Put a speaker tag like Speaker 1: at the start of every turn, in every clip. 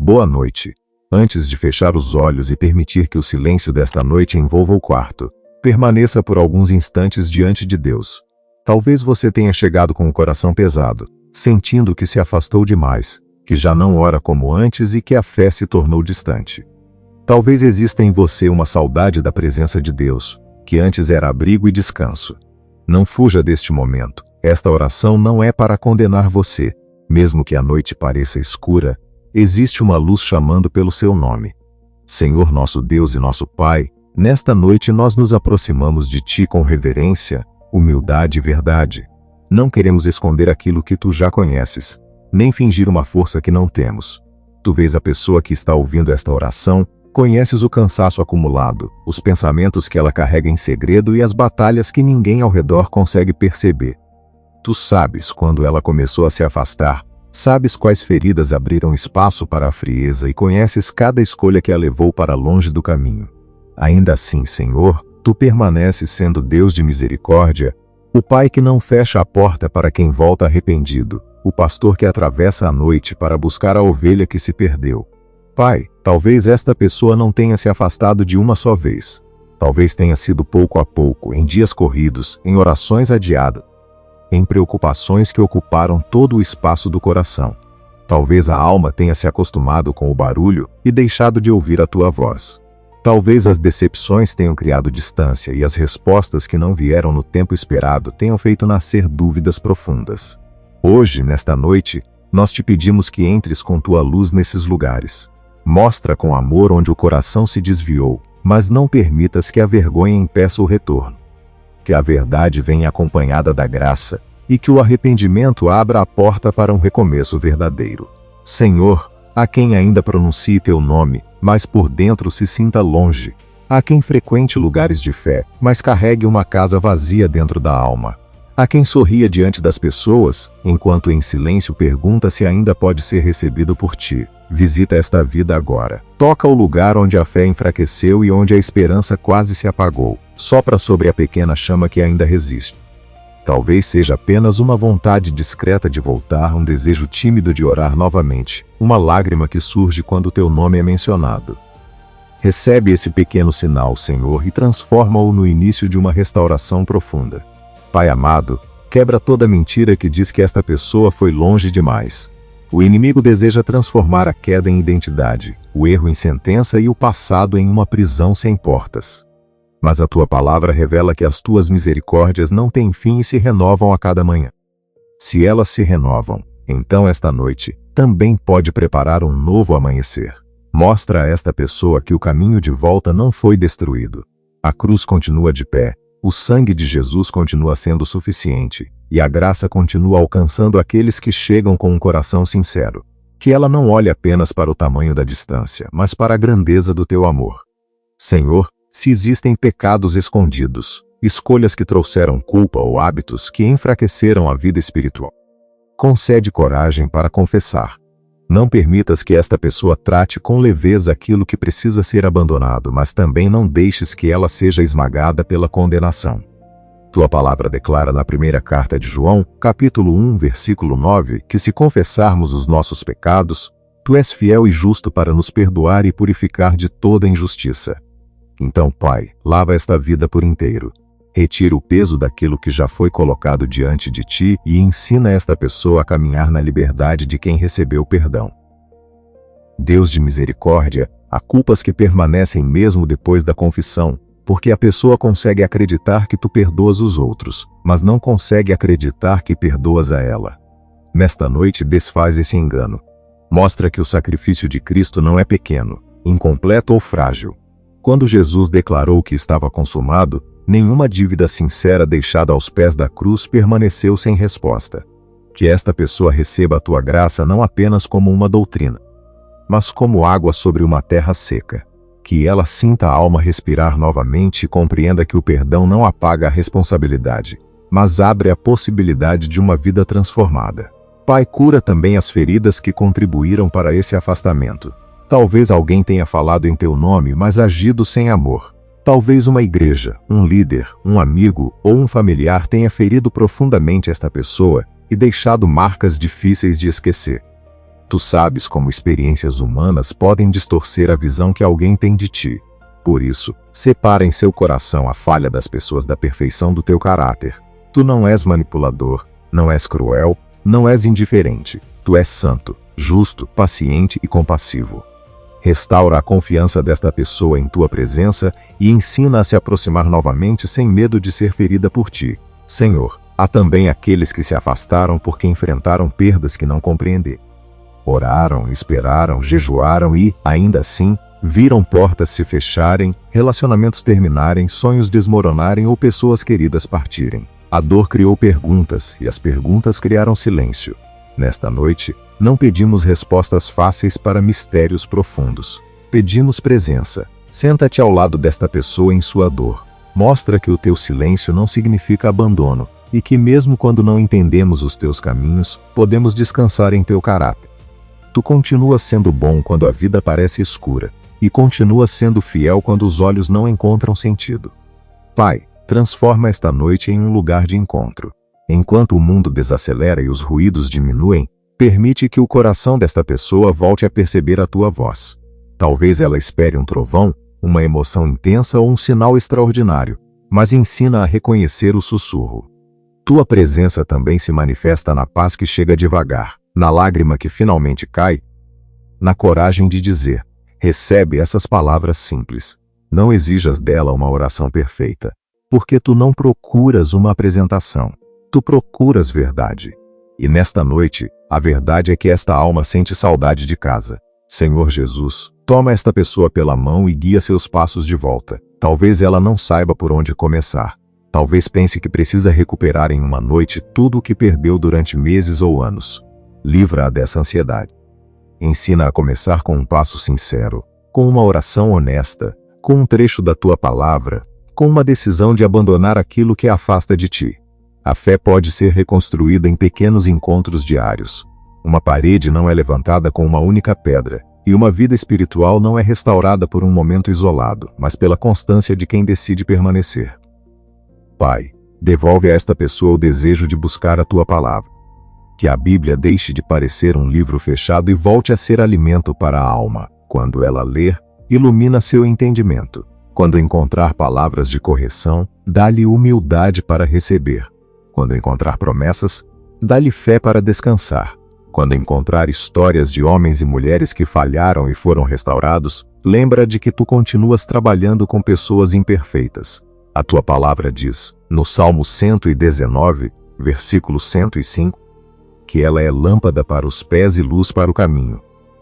Speaker 1: Boa noite. Antes de fechar os olhos e permitir que o silêncio desta noite envolva o quarto, permaneça por alguns instantes diante de Deus. Talvez você tenha chegado com o coração pesado, sentindo que se afastou demais, que já não ora como antes e que a fé se tornou distante. Talvez exista em você uma saudade da presença de Deus, que antes era abrigo e descanso. Não fuja deste momento. Esta oração não é para condenar você. Mesmo que a noite pareça escura, existe uma luz chamando pelo seu nome. Senhor nosso Deus e nosso Pai, nesta noite nós nos aproximamos de Ti com reverência, humildade e verdade. Não queremos esconder aquilo que Tu já conheces, nem fingir uma força que não temos. Tu vês a pessoa que está ouvindo esta oração, conheces o cansaço acumulado, os pensamentos que ela carrega em segredo e as batalhas que ninguém ao redor consegue perceber. Tu sabes quando ela começou a se afastar, sabes quais feridas abriram espaço para a frieza e conheces cada escolha que a levou para longe do caminho. Ainda assim, Senhor, Tu permaneces sendo Deus de misericórdia, o Pai que não fecha a porta para quem volta arrependido, o pastor que atravessa a noite para buscar a ovelha que se perdeu. Pai, talvez esta pessoa não tenha se afastado de uma só vez. Talvez tenha sido pouco a pouco, em dias corridos, em orações adiadas, em preocupações que ocuparam todo o espaço do coração. Talvez a alma tenha se acostumado com o barulho e deixado de ouvir a Tua voz. Talvez as decepções tenham criado distância e as respostas que não vieram no tempo esperado tenham feito nascer dúvidas profundas. Hoje, nesta noite, nós Te pedimos que entres com Tua luz nesses lugares. Mostra com amor onde o coração se desviou, mas não permitas que a vergonha impeça o retorno. Que a verdade venha acompanhada da graça, e que o arrependimento abra a porta para um recomeço verdadeiro. Senhor, há quem ainda pronuncie Teu nome, mas por dentro se sinta longe. Há quem frequente lugares de fé, mas carregue uma casa vazia dentro da alma. Há quem sorria diante das pessoas, enquanto em silêncio pergunta se ainda pode ser recebido por Ti. Visita esta vida agora. Toca o lugar onde a fé enfraqueceu e onde a esperança quase se apagou. Sopra sobre a pequena chama que ainda resiste. Talvez seja apenas uma vontade discreta de voltar, um desejo tímido de orar novamente, uma lágrima que surge quando Teu nome é mencionado. Recebe esse pequeno sinal, Senhor, e transforma-o no início de uma restauração profunda. Pai amado, quebra toda mentira que diz que esta pessoa foi longe demais. O inimigo deseja transformar a queda em identidade, o erro em sentença e o passado em uma prisão sem portas. Mas a Tua palavra revela que as Tuas misericórdias não têm fim e se renovam a cada manhã. Se elas se renovam, então esta noite também pode preparar um novo amanhecer. Mostra a esta pessoa que o caminho de volta não foi destruído. A cruz continua de pé, o sangue de Jesus continua sendo suficiente, e a graça continua alcançando aqueles que chegam com um coração sincero. Que ela não olhe apenas para o tamanho da distância, mas para a grandeza do Teu amor. Senhor, se existem pecados escondidos, escolhas que trouxeram culpa ou hábitos que enfraqueceram a vida espiritual, concede coragem para confessar. Não permitas que esta pessoa trate com leveza aquilo que precisa ser abandonado, mas também não deixes que ela seja esmagada pela condenação. Tua palavra declara na primeira carta de João, capítulo 1, versículo 9, que se confessarmos os nossos pecados, Tu és fiel e justo para nos perdoar e purificar de toda injustiça. Então, Pai, lava esta vida por inteiro. Retira o peso daquilo que já foi colocado diante de Ti e ensina esta pessoa a caminhar na liberdade de quem recebeu perdão. Deus de misericórdia, há culpas que permanecem mesmo depois da confissão, porque a pessoa consegue acreditar que Tu perdoas os outros, mas não consegue acreditar que perdoas a ela. Nesta noite desfaz esse engano. Mostra que o sacrifício de Cristo não é pequeno, incompleto ou frágil. Quando Jesus declarou que estava consumado, nenhuma dívida sincera deixada aos pés da cruz permaneceu sem resposta. Que esta pessoa receba a Tua graça não apenas como uma doutrina, mas como água sobre uma terra seca. Que ela sinta a alma respirar novamente e compreenda que o perdão não apaga a responsabilidade, mas abre a possibilidade de uma vida transformada. Pai, cura também as feridas que contribuíram para esse afastamento. Talvez alguém tenha falado em Teu nome, mas agido sem amor. Talvez uma igreja, um líder, um amigo ou um familiar tenha ferido profundamente esta pessoa e deixado marcas difíceis de esquecer. Tu sabes como experiências humanas podem distorcer a visão que alguém tem de ti. Por isso, separa em seu coração a falha das pessoas da perfeição do teu caráter. Tu não és manipulador, não és cruel, não és indiferente. Tu és santo, justo, paciente e compassivo. Restaura a confiança desta pessoa em tua presença e ensina a se aproximar novamente sem medo de ser ferida por ti. Senhor, há também aqueles que se afastaram porque enfrentaram perdas que não compreenderam. Oraram, esperaram, jejuaram e, ainda assim, viram portas se fecharem, relacionamentos terminarem, sonhos desmoronarem ou pessoas queridas partirem. A dor criou perguntas e as perguntas criaram silêncio. Nesta noite, não pedimos respostas fáceis para mistérios profundos. Pedimos presença. Senta-te ao lado desta pessoa em sua dor. Mostra que o teu silêncio não significa abandono e que mesmo quando não entendemos os teus caminhos, podemos descansar em teu caráter. Tu continuas sendo bom quando a vida parece escura e continuas sendo fiel quando os olhos não encontram sentido. Pai, transforma esta noite em um lugar de encontro. Enquanto o mundo desacelera e os ruídos diminuem, permite que o coração desta pessoa volte a perceber a tua voz. Talvez ela espere um trovão, uma emoção intensa ou um sinal extraordinário, mas ensina a reconhecer o sussurro. Tua presença também se manifesta na paz que chega devagar, na lágrima que finalmente cai, na coragem de dizer: recebe essas palavras simples. Não exijas dela uma oração perfeita, porque tu não procuras uma apresentação, tu procuras verdade. E nesta noite, a verdade é que esta alma sente saudade de casa. Senhor Jesus, toma esta pessoa pela mão e guia seus passos de volta. Talvez ela não saiba por onde começar. Talvez pense que precisa recuperar em uma noite tudo o que perdeu durante meses ou anos. Livra-a dessa ansiedade. Ensina a começar com um passo sincero, com uma oração honesta, com um trecho da tua palavra, com uma decisão de abandonar aquilo que a afasta de ti. A fé pode ser reconstruída em pequenos encontros diários. Uma parede não é levantada com uma única pedra, e uma vida espiritual não é restaurada por um momento isolado, mas pela constância de quem decide permanecer. Pai, devolve a esta pessoa o desejo de buscar a tua palavra. Que a Bíblia deixe de parecer um livro fechado e volte a ser alimento para a alma. Quando ela ler, ilumina seu entendimento. Quando encontrar palavras de correção, dá-lhe humildade para receber. Quando encontrar promessas, dá-lhe fé para descansar. Quando encontrar histórias de homens e mulheres que falharam e foram restaurados, lembra de que tu continuas trabalhando com pessoas imperfeitas. A tua palavra diz, no Salmo 119, versículo 105, que ela é lâmpada para os pés e luz para o caminho.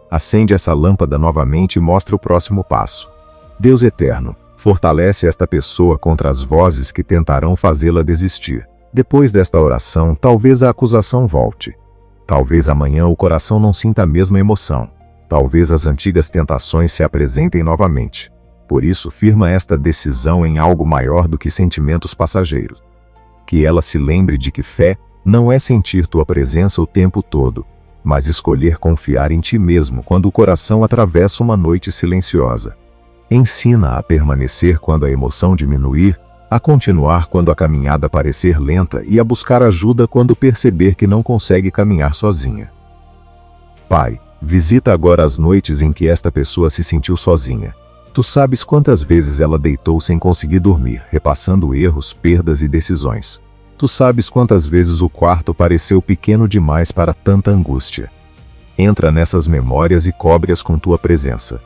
Speaker 1: Acende essa lâmpada novamente e mostra o próximo passo. Deus eterno, fortalece esta pessoa contra as vozes que tentarão fazê-la desistir. Depois desta oração, talvez a acusação volte. Talvez amanhã o coração não sinta a mesma emoção. Talvez as antigas tentações se apresentem novamente. Por isso, firma esta decisão em algo maior do que sentimentos passageiros. Que ela se lembre de que fé não é sentir tua presença o tempo todo, mas escolher confiar em ti mesmo quando o coração atravessa uma noite silenciosa. Ensina a permanecer quando a emoção diminuir, a continuar quando a caminhada parecer lenta e a buscar ajuda quando perceber que não consegue caminhar sozinha. Pai, visita agora as noites em que esta pessoa se sentiu sozinha. Tu sabes quantas vezes ela deitou sem conseguir dormir, repassando erros, perdas e decisões. Tu sabes quantas vezes o quarto pareceu pequeno demais para tanta angústia. Entra nessas memórias e cobre-as com tua presença.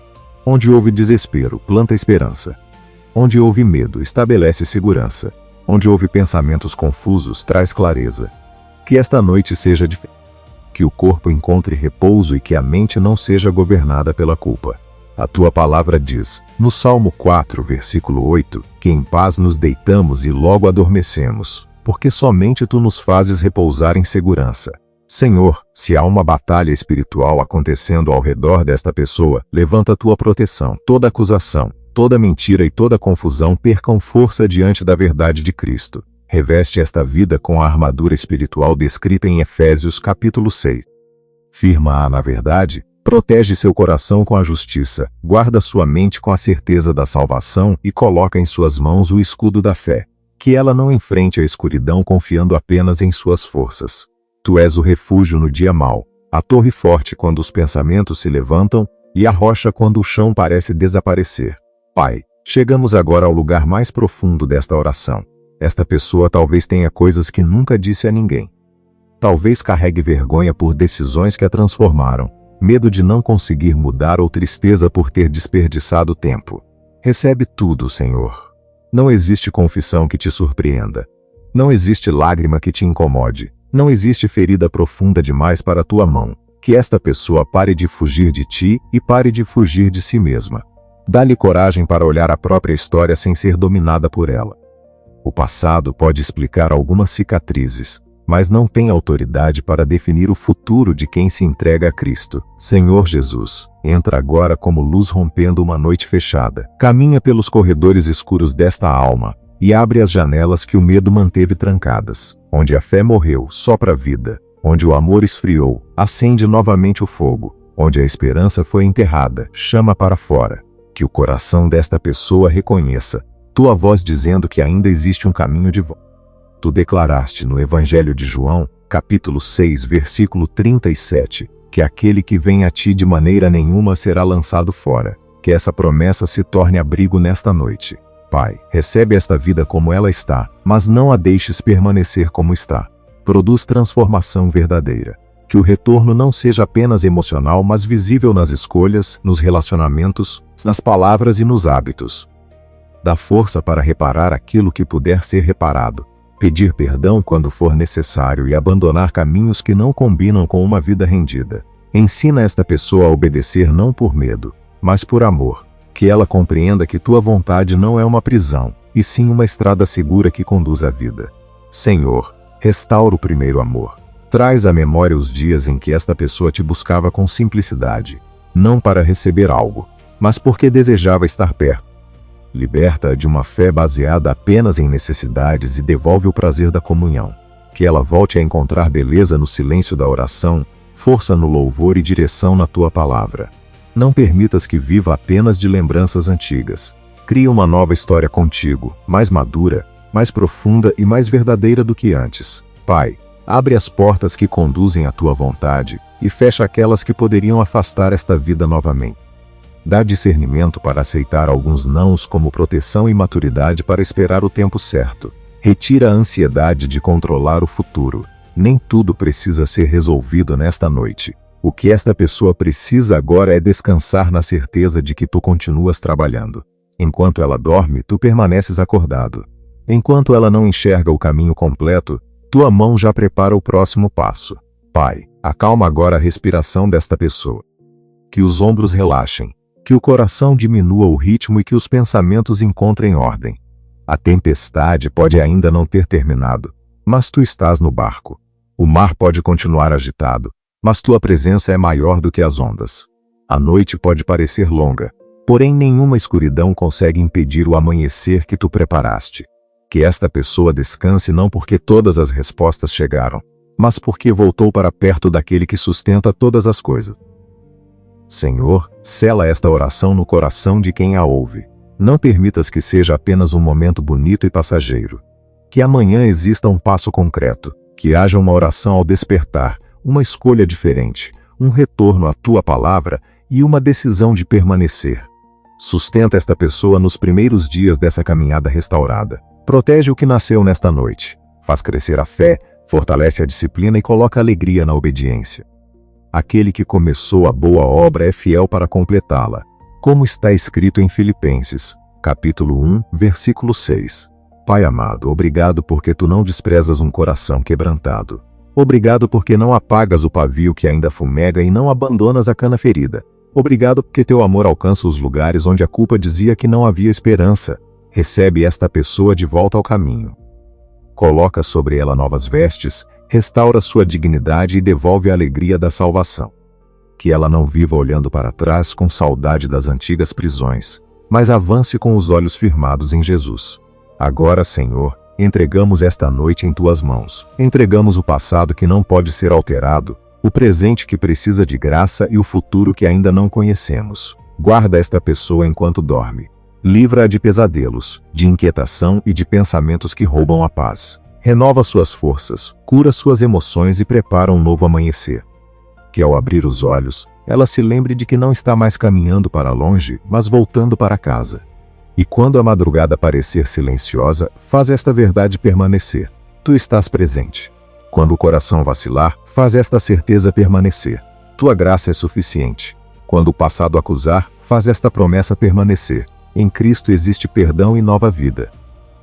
Speaker 1: Onde houve desespero, planta esperança. Onde houve medo, estabelece segurança. Onde houve pensamentos confusos, traz clareza. Que esta noite seja diferente. Que o corpo encontre repouso e que a mente não seja governada pela culpa. A tua palavra diz, no Salmo 4, versículo 8, que em paz nos deitamos e logo adormecemos, porque somente tu nos fazes repousar em segurança. Senhor, se há uma batalha espiritual acontecendo ao redor desta pessoa, levanta a tua proteção. Toda acusação, toda mentira e toda confusão percam força diante da verdade de Cristo. Reveste esta vida com a armadura espiritual descrita em Efésios capítulo 6. Firma-a na verdade, protege seu coração com a justiça, guarda sua mente com a certeza da salvação e coloca em suas mãos o escudo da fé. Que ela não enfrente a escuridão confiando apenas em suas forças. Tu és o refúgio no dia mau, a torre forte quando os pensamentos se levantam e a rocha quando o chão parece desaparecer. Pai, chegamos agora ao lugar mais profundo desta oração. Esta pessoa talvez tenha coisas que nunca disse a ninguém. Talvez carregue vergonha por decisões que a transformaram, medo de não conseguir mudar ou tristeza por ter desperdiçado tempo. Recebe tudo, Senhor. Não existe confissão que te surpreenda. Não existe lágrima que te incomode. Não existe ferida profunda demais para a tua mão. Que esta pessoa pare de fugir de ti e pare de fugir de si mesma. Dá-lhe coragem para olhar a própria história sem ser dominada por ela. O passado pode explicar algumas cicatrizes, mas não tem autoridade para definir o futuro de quem se entrega a Cristo. Senhor Jesus, entra agora como luz rompendo uma noite fechada. Caminha pelos corredores escuros desta alma e abre as janelas que o medo manteve trancadas. Onde a fé morreu, sopra a vida. Onde o amor esfriou, acende novamente o fogo. Onde a esperança foi enterrada, chama para fora. Que o coração desta pessoa reconheça tua voz dizendo que ainda existe um caminho de volta. Tu declaraste no Evangelho de João, capítulo 6, versículo 37, que aquele que vem a ti de maneira nenhuma será lançado fora. Que essa promessa se torne abrigo nesta noite. Pai, recebe esta vida como ela está, mas não a deixes permanecer como está. Produz transformação verdadeira. Que o retorno não seja apenas emocional, mas visível nas escolhas, nos relacionamentos, nas palavras e nos hábitos. Dá força para reparar aquilo que puder ser reparado. Pedir perdão quando for necessário e abandonar caminhos que não combinam com uma vida rendida. Ensina esta pessoa a obedecer não por medo, mas por amor. Que ela compreenda que tua vontade não é uma prisão, e sim uma estrada segura que conduz à vida. Senhor, restaura o primeiro amor. Traz à memória os dias em que esta pessoa te buscava com simplicidade, não para receber algo, mas porque desejava estar perto. Liberta-a de uma fé baseada apenas em necessidades e devolve o prazer da comunhão. Que ela volte a encontrar beleza no silêncio da oração, força no louvor e direção na tua palavra. Não permitas que viva apenas de lembranças antigas. Cria uma nova história contigo, mais madura, mais profunda e mais verdadeira do que antes. Pai, abre as portas que conduzem à tua vontade e fecha aquelas que poderiam afastar esta vida novamente. Dá discernimento para aceitar alguns nãos como proteção e maturidade para esperar o tempo certo. Retira a ansiedade de controlar o futuro. Nem tudo precisa ser resolvido nesta noite. O que esta pessoa precisa agora é descansar na certeza de que tu continuas trabalhando. Enquanto ela dorme, tu permaneces acordado. Enquanto ela não enxerga o caminho completo, tua mão já prepara o próximo passo. Pai, acalma agora a respiração desta pessoa. Que os ombros relaxem. Que o coração diminua o ritmo e que os pensamentos encontrem ordem. A tempestade pode ainda não ter terminado, mas tu estás no barco. O mar pode continuar agitado, mas tua presença é maior do que as ondas. A noite pode parecer longa, porém nenhuma escuridão consegue impedir o amanhecer que tu preparaste. Que esta pessoa descanse não porque todas as respostas chegaram, mas porque voltou para perto daquele que sustenta todas as coisas. Senhor, sela esta oração no coração de quem a ouve. Não permitas que seja apenas um momento bonito e passageiro. Que amanhã exista um passo concreto, que haja uma oração ao despertar, uma escolha diferente, um retorno à tua palavra e uma decisão de permanecer. Sustenta esta pessoa nos primeiros dias dessa caminhada restaurada. Protege o que nasceu nesta noite. Faz crescer a fé, fortalece a disciplina e coloca alegria na obediência. Aquele que começou a boa obra é fiel para completá-la, como está escrito em Filipenses, capítulo 1, versículo 6. Pai amado, obrigado porque tu não desprezas um coração quebrantado. Obrigado porque não apagas o pavio que ainda fumega e não abandonas a cana ferida. Obrigado porque teu amor alcança os lugares onde a culpa dizia que não havia esperança. Recebe esta pessoa de volta ao caminho. Coloca sobre ela novas vestes, restaura sua dignidade e devolve a alegria da salvação. Que ela não viva olhando para trás com saudade das antigas prisões, mas avance com os olhos firmados em Jesus. Agora, Senhor, entregamos esta noite em tuas mãos. Entregamos o passado que não pode ser alterado, o presente que precisa de graça e o futuro que ainda não conhecemos. Guarda esta pessoa enquanto dorme. Livra-a de pesadelos, de inquietação e de pensamentos que roubam a paz. Renova suas forças, cura suas emoções e prepara um novo amanhecer. Que ao abrir os olhos, ela se lembre de que não está mais caminhando para longe, mas voltando para casa. E quando a madrugada parecer silenciosa, faz esta verdade permanecer. Tu estás presente. Quando o coração vacilar, faz esta certeza permanecer. Tua graça é suficiente. Quando o passado acusar, faz esta promessa permanecer. Em Cristo existe perdão e nova vida.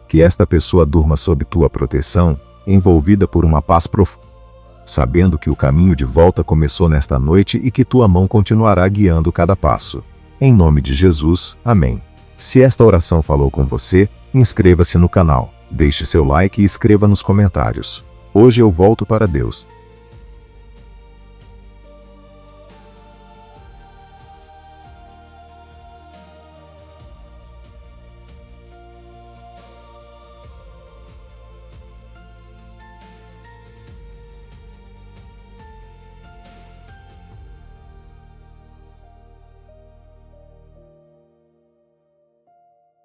Speaker 1: Que esta pessoa durma sob tua proteção, envolvida por uma paz profunda, sabendo que o caminho de volta começou nesta noite e que tua mão continuará guiando cada passo. Em nome de Jesus, amém. Se esta oração falou com você, inscreva-se no canal, deixe seu like e escreva nos comentários. Hoje eu volto para Deus.